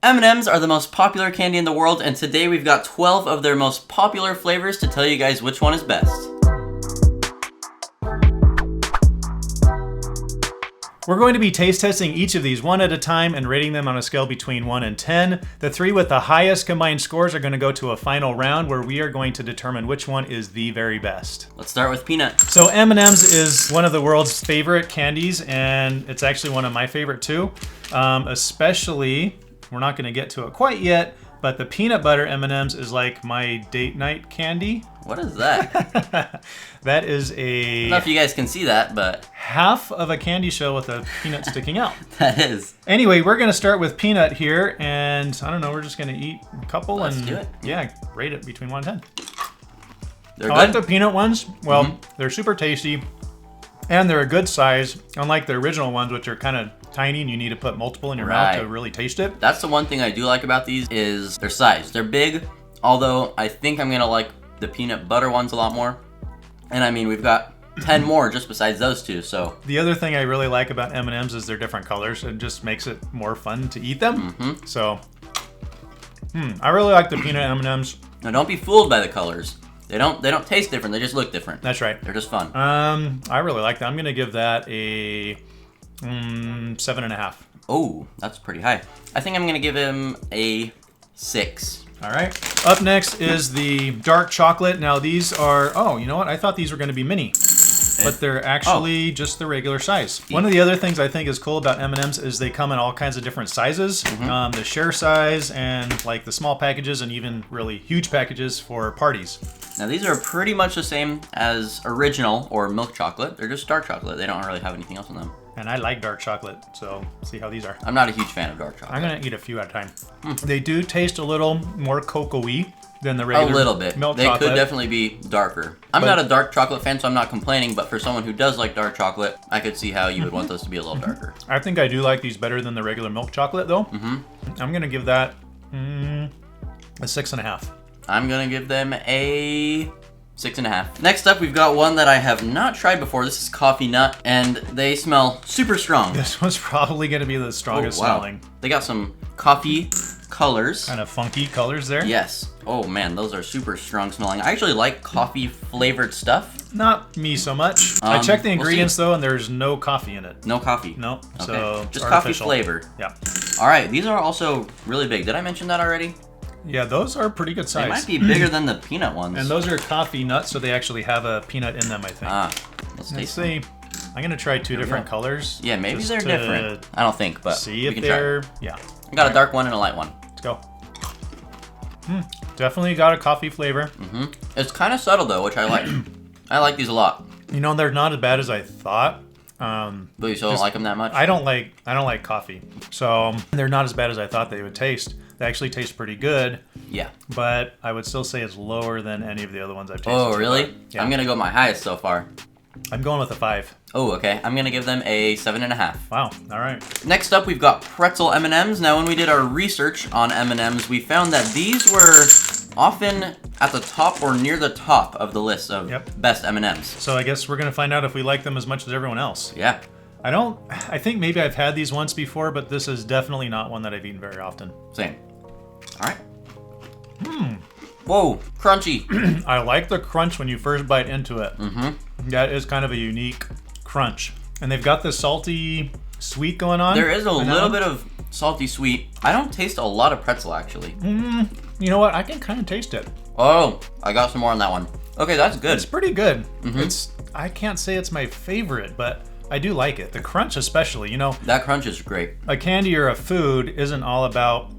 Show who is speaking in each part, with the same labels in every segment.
Speaker 1: M&Ms are the most popular candy in the world, and today we've got 12 of their most popular flavors to tell you guys which one is best.
Speaker 2: We're going to be taste testing each of these one at a time and rating them on a scale between 1 and 10. The 3 with the highest combined scores are going to go to a final round where we are going to determine which one is the very best.
Speaker 1: Let's start with peanut.
Speaker 2: So M&Ms is one of the world's favorite candies, and it's actually one of my favorite too. Especially, we're not going to get to it quite yet, but the peanut butter M&Ms is like my date night candy.
Speaker 1: What is that?
Speaker 2: That is
Speaker 1: I don't know if you guys can see that, but
Speaker 2: half of a candy shell with a peanut sticking out.
Speaker 1: that is.
Speaker 2: Anyway, we're going to start with peanut here, and I don't know, we're just going to eat a couple.
Speaker 1: Let's
Speaker 2: and
Speaker 1: do it.
Speaker 2: Yeah, rate it between 1 and 10.
Speaker 1: They're
Speaker 2: I
Speaker 1: good.
Speaker 2: like the peanut ones. Well, they're super tasty, and they're a good size, unlike the original ones, which are kind of tiny and you need to put multiple in your mouth to really taste it.
Speaker 1: That's the one thing I do like about these is their size. They're big, although I think I'm going to like the peanut butter ones a lot more. And I mean, we've got 10 more just besides those two, so.
Speaker 2: The other thing I really like about M&Ms is their different colors. It just makes it more fun to eat them. So, I really like the peanut M&Ms.
Speaker 1: Now don't be fooled by the colors. They don't taste different, they just look different.
Speaker 2: That's right.
Speaker 1: They're just fun.
Speaker 2: I really like that. I'm going to give that a 7.5.
Speaker 1: Oh, that's pretty high. I think I'm going to give him a 6.
Speaker 2: All right. Up next is the dark chocolate. Now these are, oh, you know what? I thought these were going to be mini, but they're actually just the regular size. One of the other things I think is cool about M&Ms is they come in all kinds of different sizes. The share size and like the small packages and even really huge packages for parties.
Speaker 1: Now these are pretty much the same as original or milk chocolate. They're just dark chocolate. They don't really have anything else in them.
Speaker 2: And I like dark chocolate, so see how these are.
Speaker 1: I'm not a huge fan of dark chocolate.
Speaker 2: I'm going to eat a few at a time. They do taste a little more cocoa-y than the regular
Speaker 1: a little bit.
Speaker 2: milk
Speaker 1: they
Speaker 2: chocolate.
Speaker 1: could definitely be darker. I'm not a dark chocolate fan, so I'm not complaining, but for someone who does like dark chocolate, I could see how you would want those to be a little darker.
Speaker 2: I think I do like these better than the regular milk chocolate, though. I'm going to give that a 6.5.
Speaker 1: I'm going to give them a 6.5. Next up, we've got one that I have not tried before. This is Toffee Nut, and they smell super strong.
Speaker 2: This one's probably going to be the strongest smelling.
Speaker 1: They got some coffee colors.
Speaker 2: Kind of funky colors there.
Speaker 1: Yes. Oh man, those are super strong smelling. I actually like coffee flavored stuff.
Speaker 2: Not me so much. I checked the ingredients though, and there's no coffee in it.
Speaker 1: No coffee?
Speaker 2: No.
Speaker 1: Okay.
Speaker 2: So
Speaker 1: just coffee flavor.
Speaker 2: Yeah.
Speaker 1: All right, these are also really big. Did I mention that already?
Speaker 2: Yeah, those are pretty good size.
Speaker 1: They might be bigger than the peanut ones.
Speaker 2: And those are coffee nuts, so they actually have a peanut in them, I think.
Speaker 1: Let's
Speaker 2: see. I'm gonna try two different colors.
Speaker 1: Yeah, maybe they're different. I don't think, but
Speaker 2: see if
Speaker 1: we can
Speaker 2: they're
Speaker 1: try.
Speaker 2: yeah.
Speaker 1: I got a dark one and a light one.
Speaker 2: Let's go. Definitely got a coffee flavor.
Speaker 1: It's kind of subtle though, which I like. I like these a lot.
Speaker 2: You know, they're not as bad as I thought.
Speaker 1: But you still don't like them that much?
Speaker 2: I don't like coffee, so they're not as bad as I thought they would taste. They actually taste pretty good.
Speaker 1: Yeah.
Speaker 2: But I would still say it's lower than any of the other ones I've tasted.
Speaker 1: Oh, really?
Speaker 2: Yeah.
Speaker 1: I'm gonna go my highest so far.
Speaker 2: I'm going with a 5.
Speaker 1: Oh, okay. I'm gonna give them a 7.5.
Speaker 2: Wow. All right.
Speaker 1: Next up, we've got Pretzel M&Ms. Now, when we did our research on M&Ms, we found that these were often at the top or near the top of the list of best M&Ms.
Speaker 2: So I guess we're gonna find out if we like them as much as everyone else.
Speaker 1: Yeah.
Speaker 2: I think maybe I've had these once before, but this is definitely not one that I've eaten very often.
Speaker 1: Same. All right. Whoa, crunchy.
Speaker 2: I like the crunch when you first bite into it. That is kind of a unique crunch. And they've got this salty sweet going on.
Speaker 1: There is a little bit of salty sweet. I don't taste a lot of pretzel, actually.
Speaker 2: You know what? I can kind of taste it.
Speaker 1: Oh, I got some more on that one. Okay, that's good.
Speaker 2: It's pretty good. I can't say it's my favorite, but I do like it. The crunch especially, you know.
Speaker 1: That crunch is great.
Speaker 2: A candy or a food isn't all about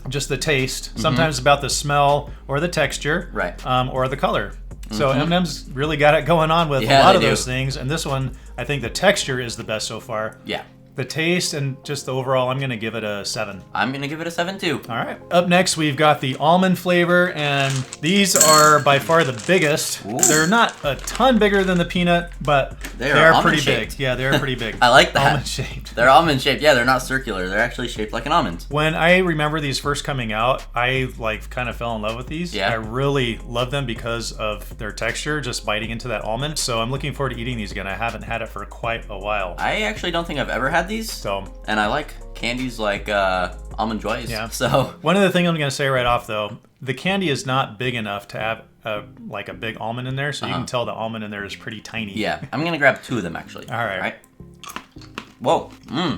Speaker 2: just the taste. Sometimes it's about the smell or the texture.
Speaker 1: Right.
Speaker 2: Or the color. So M&M's really got it going on with a lot of those things. And this one, I think the texture is the best so far.
Speaker 1: Yeah.
Speaker 2: The taste and just the overall, I'm going to give it a 7.
Speaker 1: I'm going to give it a 7 too.
Speaker 2: All right. Up next, we've got the almond flavor, and these are by far the biggest.
Speaker 1: Ooh.
Speaker 2: They're not a ton bigger than the peanut, but they are pretty big. Yeah, they're pretty big.
Speaker 1: I like that.
Speaker 2: Almond shaped.
Speaker 1: They're almond shaped. Yeah, they're not circular. They're actually shaped like an almond.
Speaker 2: When I remember these first coming out, I kind of fell in love with these.
Speaker 1: Yeah.
Speaker 2: I really love them because of their texture, just biting into that almond. So I'm looking forward to eating these again. I haven't had it for quite a while.
Speaker 1: I actually don't think I've ever had had these, and I like candies like Almond Joys.
Speaker 2: Yeah.
Speaker 1: So
Speaker 2: one of the things I'm gonna say right off though, the candy is not big enough to have like a big almond in there, so you can tell the almond in there is pretty tiny.
Speaker 1: Yeah, I'm gonna grab 2 of them actually.
Speaker 2: All right.
Speaker 1: Whoa.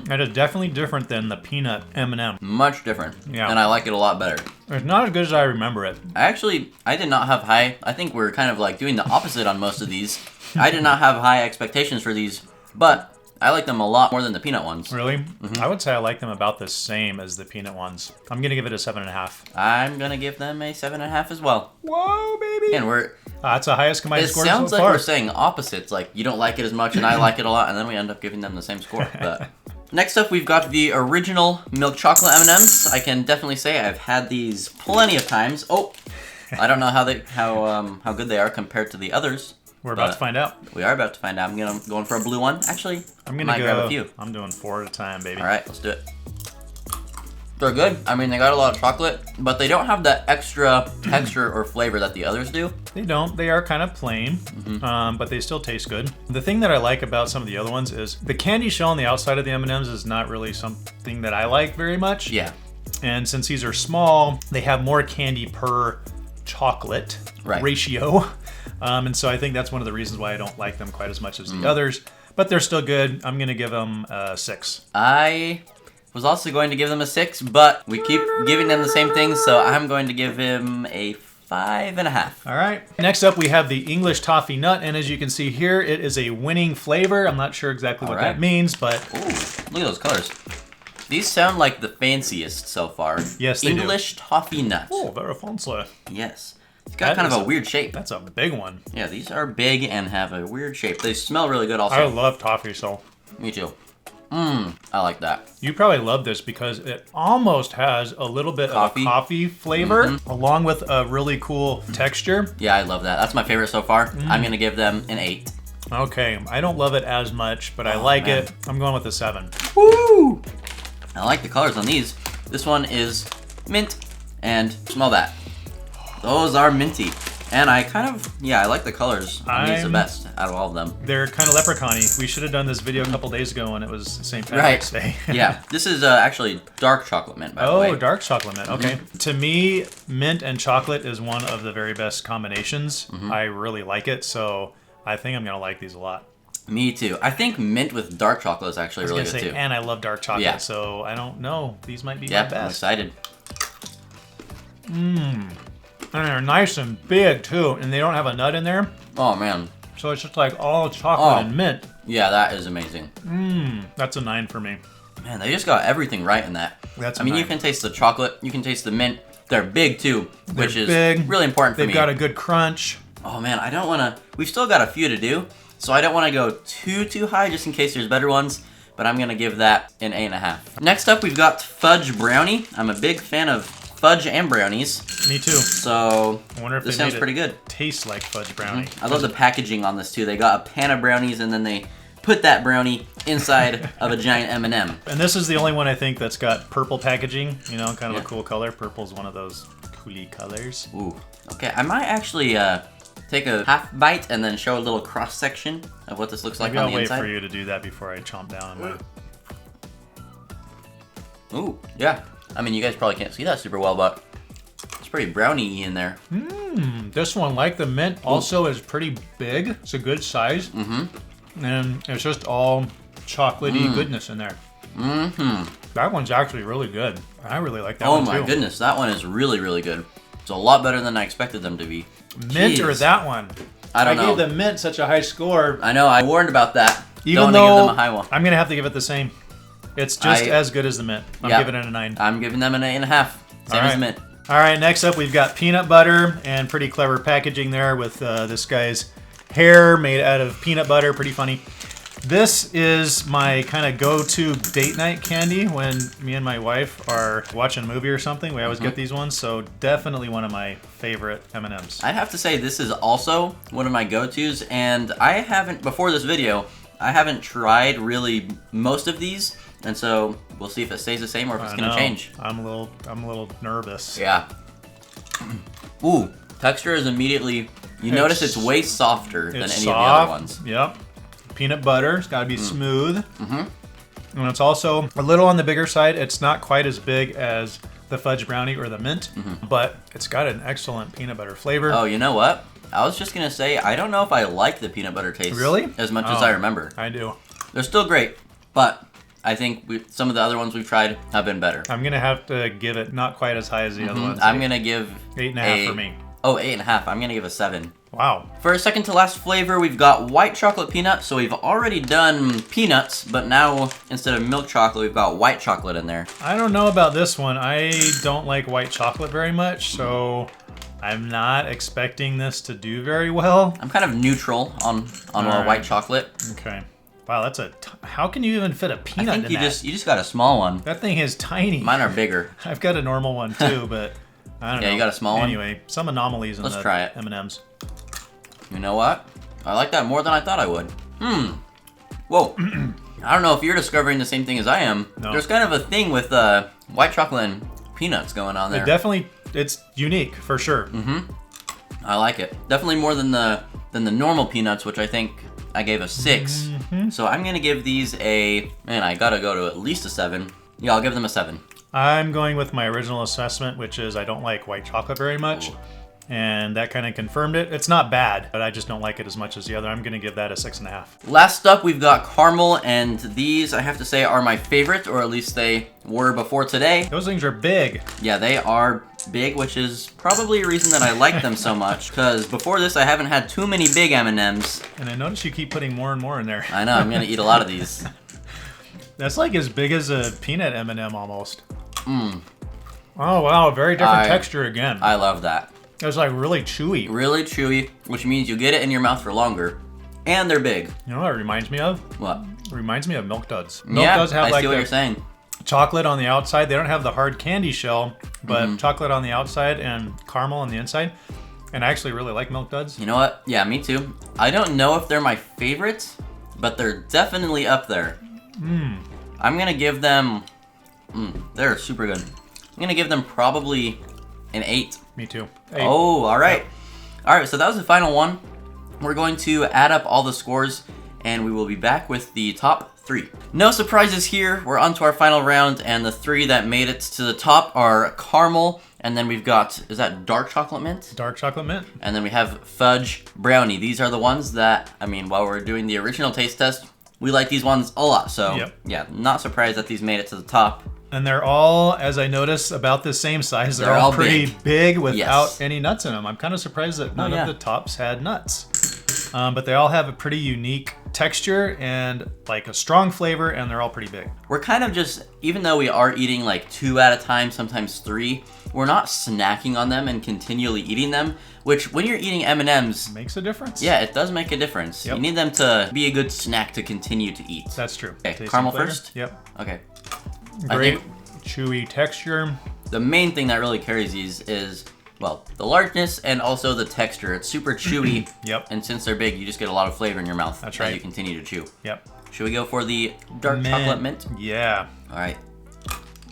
Speaker 2: That is definitely different than the peanut M&M.
Speaker 1: Much different.
Speaker 2: Yeah.
Speaker 1: And I like it a lot better.
Speaker 2: It's not as good as I remember it.
Speaker 1: I did not have high. I think we're kind of like doing the opposite on most of these. I did not have high expectations for these, but I like them a lot more than the peanut ones.
Speaker 2: Really? I would say I like them about the same as the peanut ones. I'm gonna give it a 7.5.
Speaker 1: I'm gonna give them a 7.5 as well.
Speaker 2: Whoa, baby!
Speaker 1: And
Speaker 2: that's the highest combined score so far.
Speaker 1: It sounds like we're saying opposites. Like you don't like it as much, and I like it a lot, and then we end up giving them the same score. But next up, we've got the original milk chocolate M&Ms. I can definitely say I've had these plenty of times. Oh, I don't know how good they are compared to the others.
Speaker 2: We're about to find out.
Speaker 1: We are about to find out. I'm going for a blue one. Actually,
Speaker 2: I'm gonna
Speaker 1: might grab a few.
Speaker 2: I'm doing 4 at a time, baby.
Speaker 1: All right, let's do it. They're good. I mean, they got a lot of chocolate, but they don't have that extra texture or flavor that the others do.
Speaker 2: They don't. They are kind of plain, but they still taste good. The thing that I like about some of the other ones is the candy shell on the outside of the M&Ms is not really something that I like very much.
Speaker 1: Yeah.
Speaker 2: And since these are small, they have more candy per chocolate ratio. And so I think that's one of the reasons why I don't like them quite as much as the others. But they're still good. I'm going to give them a 6.
Speaker 1: I was also going to give them a 6, but we keep giving them the same thing, so I'm going to give him a 5.5.
Speaker 2: All right. Next up, we have the English Toffee Nut, and as you can see here, it is a winning flavor. I'm not sure exactly what that means, but...
Speaker 1: Ooh, look at those colors. These sound like the fanciest so far.
Speaker 2: Yes, they
Speaker 1: English Toffee Nut.
Speaker 2: Oh, very fancy.
Speaker 1: Yes. It's got kind of a weird shape.
Speaker 2: That's a big one.
Speaker 1: Yeah, these are big and have a weird shape. They smell really good also.
Speaker 2: I love toffee, so...
Speaker 1: Me too. I like that.
Speaker 2: You probably love this because it almost has a little bit of a coffee flavor along with a really cool texture.
Speaker 1: Yeah, I love that. That's my favorite so far. I'm going to give them an 8.
Speaker 2: Okay, I don't love it as much, but I like it. I'm going with a 7.
Speaker 1: Woo! I like the colors on these. This one is mint, and smell that. Those are minty. And I I like the colors on these the best out of all of them.
Speaker 2: They're kind of leprechaun-y. We should have done this video a couple days ago when it was St. Patrick's Day.
Speaker 1: Yeah, this is actually dark chocolate mint, by the way.
Speaker 2: Oh, dark chocolate mint, okay. To me, mint and chocolate is one of the very best combinations. I really like it, so I think I'm going to like these a lot.
Speaker 1: Me too. I think mint with dark chocolate is actually really good too.
Speaker 2: And I love dark chocolate, so I don't know. These might be my best.
Speaker 1: I'm excited.
Speaker 2: And they're nice and big too, and they don't have a nut in there.
Speaker 1: Oh man.
Speaker 2: So it's just like all chocolate and mint.
Speaker 1: Yeah, that is amazing.
Speaker 2: That's a 9 for me.
Speaker 1: Man, they just got everything right in that.
Speaker 2: That's
Speaker 1: I mean,
Speaker 2: 9.
Speaker 1: you can taste the chocolate, you can taste the mint. They're big too, which is
Speaker 2: big,
Speaker 1: really important for me.
Speaker 2: They've got a good crunch.
Speaker 1: Oh man, I don't want to... We've still got a few to do, so I don't want to go too high just in case there's better ones, but I'm going to give that an 8.5. Next up, we've got Fudge Brownie. I'm a big fan of fudge and brownies.
Speaker 2: Me too.
Speaker 1: So
Speaker 2: I wonder if
Speaker 1: this sounds pretty good.
Speaker 2: Tastes like fudge brownie.
Speaker 1: I love the packaging on this too. They got a pan of brownies and then they put that brownie inside of a giant M&M.
Speaker 2: And this is the only one I think that's got purple packaging. You know, kind of a cool color. Purple's one of those coolie colors.
Speaker 1: Ooh. Okay, I might actually take a half bite and then show a little cross section of what this looks like on the inside.
Speaker 2: I'll wait for you to do that before I chomp down on mine.
Speaker 1: Ooh, yeah. I mean, you guys probably can't see that super well, but it's pretty brownie-y in there.
Speaker 2: This one, like the mint, also is pretty big. It's a good size. And it's just all chocolatey goodness in there. That one's actually really good. I really like that one too.
Speaker 1: Oh my goodness, that one is really, really good. It's a lot better than I expected them to be.
Speaker 2: Mint or that one?
Speaker 1: I don't know.
Speaker 2: I gave the mint such a high score.
Speaker 1: I know, I warned about that.
Speaker 2: Even
Speaker 1: Don't
Speaker 2: though
Speaker 1: give them a high one.
Speaker 2: I'm going to have to give it the same. It's just as good as the mint. I'm giving it a 9.
Speaker 1: I'm giving them an 8.5. Same as the mint.
Speaker 2: All right, next up we've got peanut butter and pretty clever packaging there with this guy's hair made out of peanut butter. Pretty funny. This is my kind of go-to date night candy when me and my wife are watching a movie or something. We always get these ones, so definitely one of my favorite M&Ms.
Speaker 1: I'd have to say this is also one of my go-tos, and I haven't, before this video, I haven't tried really most of these, and so we'll see if it stays the same or if it's gonna change.
Speaker 2: I'm a little nervous.
Speaker 1: Yeah. Ooh, texture is immediately, you notice it's way softer than any of the other ones.
Speaker 2: Yep. Peanut butter, it's gotta be smooth. And it's also a little on the bigger side. It's not quite as big as the Fudge Brownie or the Mint, but it's got an excellent peanut butter flavor.
Speaker 1: Oh, you know what? I was just gonna say, I don't know if I like the peanut butter taste
Speaker 2: really
Speaker 1: as much as I remember.
Speaker 2: I do.
Speaker 1: They're still great, but I think some of the other ones we've tried have been better.
Speaker 2: I'm gonna have to give it not quite as high as the other ones.
Speaker 1: I'm gonna give
Speaker 2: 8.5 for me.
Speaker 1: Oh, 8.5. I'm gonna give a 7.
Speaker 2: Wow.
Speaker 1: For our second to last flavor, we've got white chocolate peanut. So we've already done peanuts, but now instead of milk chocolate, we've got white chocolate in there.
Speaker 2: I don't know about this one. I don't like white chocolate very much, so I'm not expecting this to do very well.
Speaker 1: I'm kind of neutral on white chocolate.
Speaker 2: Okay. Wow, that's how can you even fit a peanut
Speaker 1: I think
Speaker 2: in that?
Speaker 1: you just got a small one.
Speaker 2: That thing is tiny.
Speaker 1: Mine are bigger.
Speaker 2: I've got a normal one too, but I don't know.
Speaker 1: Yeah, you got a small one?
Speaker 2: Anyway, some anomalies in
Speaker 1: Let's
Speaker 2: the
Speaker 1: try it.
Speaker 2: M&Ms.
Speaker 1: You know what? I like that more than I thought I would. Whoa. I don't know if you're discovering the same thing as I am.
Speaker 2: No.
Speaker 1: There's kind of a thing with white chocolate and peanuts going on there.
Speaker 2: It's unique for sure.
Speaker 1: I like it. Definitely more than the normal peanuts, which I think I gave a 6. So I'm gonna give these I gotta go to at least a 7. Yeah, I'll give them a 7.
Speaker 2: I'm going with my original assessment, which is I don't like white chocolate very much.
Speaker 1: Ooh.
Speaker 2: And that kind of confirmed it. It's not bad, but I just don't like it as much as the other. I'm gonna give that a 6.5.
Speaker 1: Last up, we've got caramel, and these, I have to say, are my favorite, or at least they were before today.
Speaker 2: Those things are big.
Speaker 1: Yeah, they are big, which is probably a reason that I like them so much, because before this, I haven't had too many big M&Ms.
Speaker 2: And I notice you keep putting more and more in there.
Speaker 1: I know, I'm gonna eat a lot of these.
Speaker 2: That's like as big as a peanut M&M almost. Oh wow, very different texture again.
Speaker 1: I love that.
Speaker 2: It's like really chewy.
Speaker 1: Really chewy, which means you get it in your mouth for longer. And they're big.
Speaker 2: You know what it reminds me of?
Speaker 1: What?
Speaker 2: It reminds me of Milk Duds. Milk Duds have
Speaker 1: I
Speaker 2: like
Speaker 1: see what you're saying.
Speaker 2: chocolate on the outside. They don't have the hard candy shell, but chocolate on the outside and caramel on the inside. And I actually really like Milk Duds.
Speaker 1: You know what? Yeah, me too. I don't know if they're my favorites, but they're definitely up there. I'm gonna give them... they're super good. I'm gonna give them probably an 8.
Speaker 2: Me too. 8.
Speaker 1: Oh, all right. All right, so that was the final one. We're going to add up all the scores, and we will be back with the top 3. No surprises here. We're on to our final round, and the 3 that made it to the top are caramel, and then we've got, is that dark chocolate mint?
Speaker 2: Dark chocolate mint.
Speaker 1: And then we have fudge brownie. These are the ones that, I mean, while we're doing the original taste test, we like these ones a lot. So, yeah, not surprised that these made it to the top.
Speaker 2: And they're all, as I noticed, about the same size. They're all pretty big without any nuts in them. I'm kind of surprised that none of the tops had nuts. But they all have a pretty unique texture and like a strong flavor, and they're all pretty big.
Speaker 1: We're kind of just, even though we are eating like 2 at a time, sometimes 3, we're not snacking on them and continually eating them, which when you're eating M&Ms...
Speaker 2: makes a difference.
Speaker 1: Yeah, it does make a difference. You need them to be a good snack to continue to eat.
Speaker 2: That's true.
Speaker 1: Okay, caramel first?
Speaker 2: Yep.
Speaker 1: Okay.
Speaker 2: Great chewy texture.
Speaker 1: The main thing that really carries these is, well, the largeness and also the texture. It's super chewy. And since they're big, you just get a lot of flavor in your mouth as you continue to chew. Should we go for the dark chocolate mint?
Speaker 2: Yeah.
Speaker 1: All right.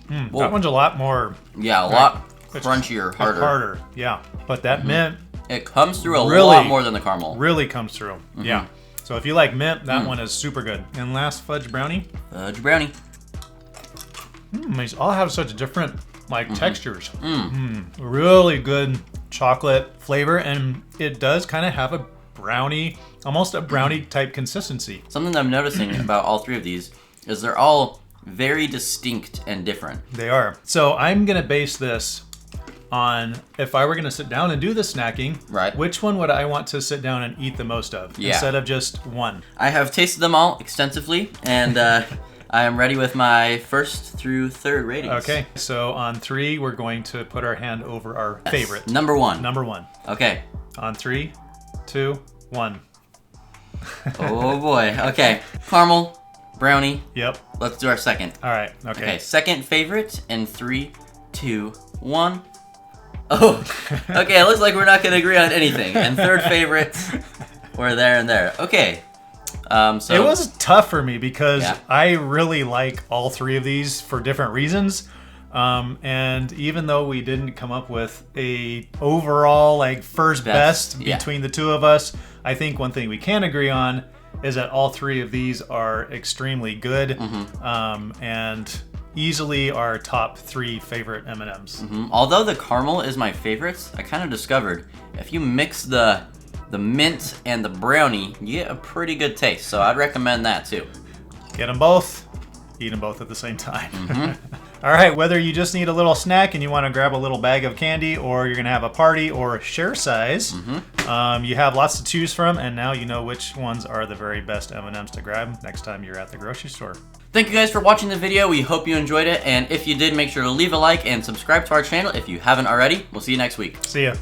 Speaker 2: That one's a lot more...
Speaker 1: Yeah, a lot crunchier, harder.
Speaker 2: Yeah. But that mint...
Speaker 1: it comes through a lot more than the caramel.
Speaker 2: Really comes through. Yeah. So if you like mint, that one is super good. And last, fudge brownie.
Speaker 1: Fudge brownie.
Speaker 2: These all have such different textures. Really good chocolate flavor, and it does kind of have a brownie, almost a brownie type consistency.
Speaker 1: Something that I'm noticing about all 3 of these is they're all very distinct and different.
Speaker 2: They are. So I'm gonna base this on, if I were gonna sit down and do the snacking, which one would I want to sit down and eat the most of instead of just one?
Speaker 1: I have tasted them all extensively, and I am ready with my 1st through 3rd ratings.
Speaker 2: Okay, so on 3, we're going to put our hand over our favorite.
Speaker 1: Number 1.
Speaker 2: Number 1.
Speaker 1: Okay.
Speaker 2: On 3, 2, 1.
Speaker 1: Oh boy. Okay. Caramel, brownie.
Speaker 2: Yep.
Speaker 1: Let's do our second.
Speaker 2: All right. Okay.
Speaker 1: Second favorite in 3, 2, 1. Oh. Okay. It looks like we're not going to agree on anything. And 3rd favorite, we're there and there. Okay. So
Speaker 2: it was tough for me because I really like all 3 of these for different reasons. And even though we didn't come up with a overall like first best between the 2 of us, I think one thing we can agree on is that all three of these are extremely good and easily our top 3 favorite M&Ms.
Speaker 1: Although the caramel is my favorite, I kind of discovered if you mix the mint and the brownie, you get a pretty good taste. So I'd recommend that too.
Speaker 2: Get them both, eat them both at the same time. All right, whether you just need a little snack and you want to grab a little bag of candy, or you're going to have a party or share size, you have lots to choose from, and now you know which ones are the very best M&Ms to grab next time you're at the grocery store.
Speaker 1: Thank you guys for watching the video. We hope you enjoyed it, and if you did, make sure to leave a like and subscribe to our channel if you haven't already. We'll see you next week.
Speaker 2: See ya.